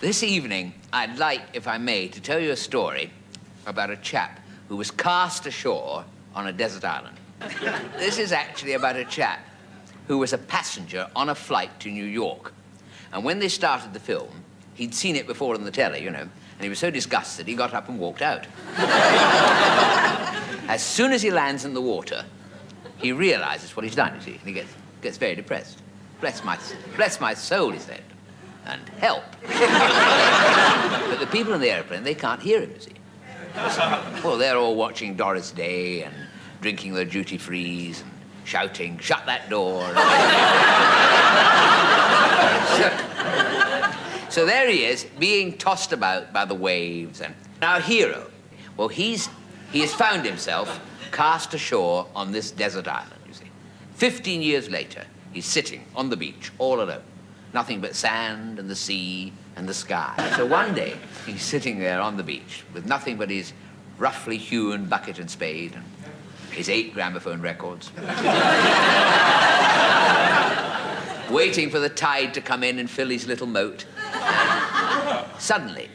This evening, I'd like, if I may, to tell you a story about a chap who was cast ashore on a desert island. This is actually about a chap who was a passenger on a flight to New York. And when they started the film, he'd seen it before on the telly, you know, and he was so disgusted, he got up and walked out. As soon as he lands in the water, he realizes what he's done, you see, and he gets very depressed. Bless my soul, he said, and help. But the people in the airplane, they can't hear him, you see. Well, they're all watching Doris Day and drinking their duty-frees and shouting, "Shut that door." So there he is, being tossed about by the waves. And our hero, well, he has found himself cast ashore on this desert island, you see. 15 years later, he's sitting on the beach, all alone. Nothing but sand and the sea and the sky. So one day, he's sitting there on the beach with nothing but his roughly hewn bucket and spade and his 8 gramophone records. Waiting for the tide to come in and fill his little moat. Suddenly,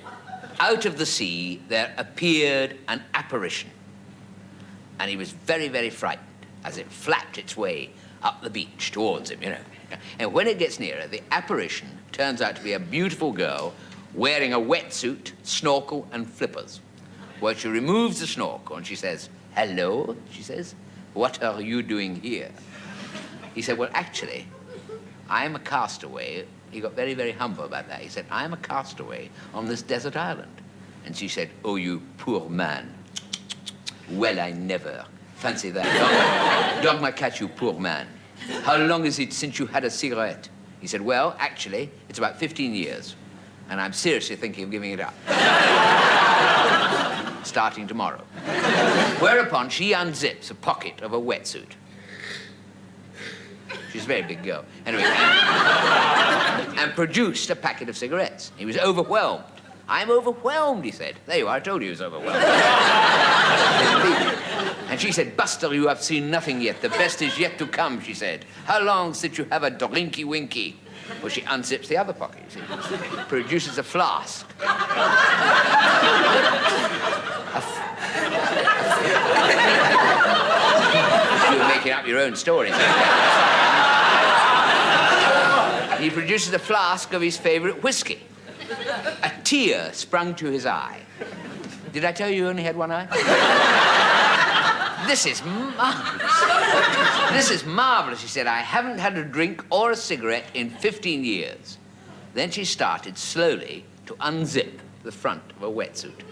out of the sea, there appeared an apparition. And he was very, very frightened as it flapped its way up the beach towards him, you know. And when it gets nearer, the apparition turns out to be a beautiful girl wearing a wetsuit, snorkel, and flippers. Well, she removes the snorkel and she says, "Hello," she says, "what are you doing here?" He said, "Well, actually, I'm a castaway." He got very, very humble about that. He said, "I'm a castaway on this desert island." And she said, "Oh, you poor man. Well, I never. Fancy that. Dog my cat, you poor man. How long is it since you had a cigarette?" He said, "Well, actually, it's about 15 years, and I'm seriously thinking of giving it up. Starting tomorrow." Whereupon she unzips a pocket of a wetsuit. She's a very big girl. Anyway, and produced a packet of cigarettes. He was overwhelmed. "I'm overwhelmed," he said. There you are, I told you he was overwhelmed. And she said, "Buster, you have seen nothing yet. The best is yet to come," she said. "How long since you have a drinky-winky?" Well, she unzips the other pocket, you see. Produces a flask. You're making up your own stories. He produces a flask of his favorite whiskey. A tear sprung to his eye. Did I tell you he only had one eye? This is marvelous. This is marvelous, she said. "I haven't had a drink or a cigarette in 15 years. Then she started slowly to unzip the front of a wetsuit.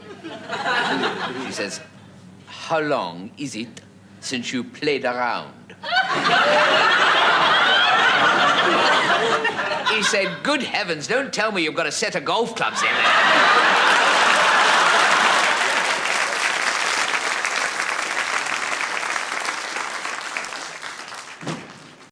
She says, "How long is it since you played around?" He said, "Good heavens, don't tell me you've got a set of golf clubs in there."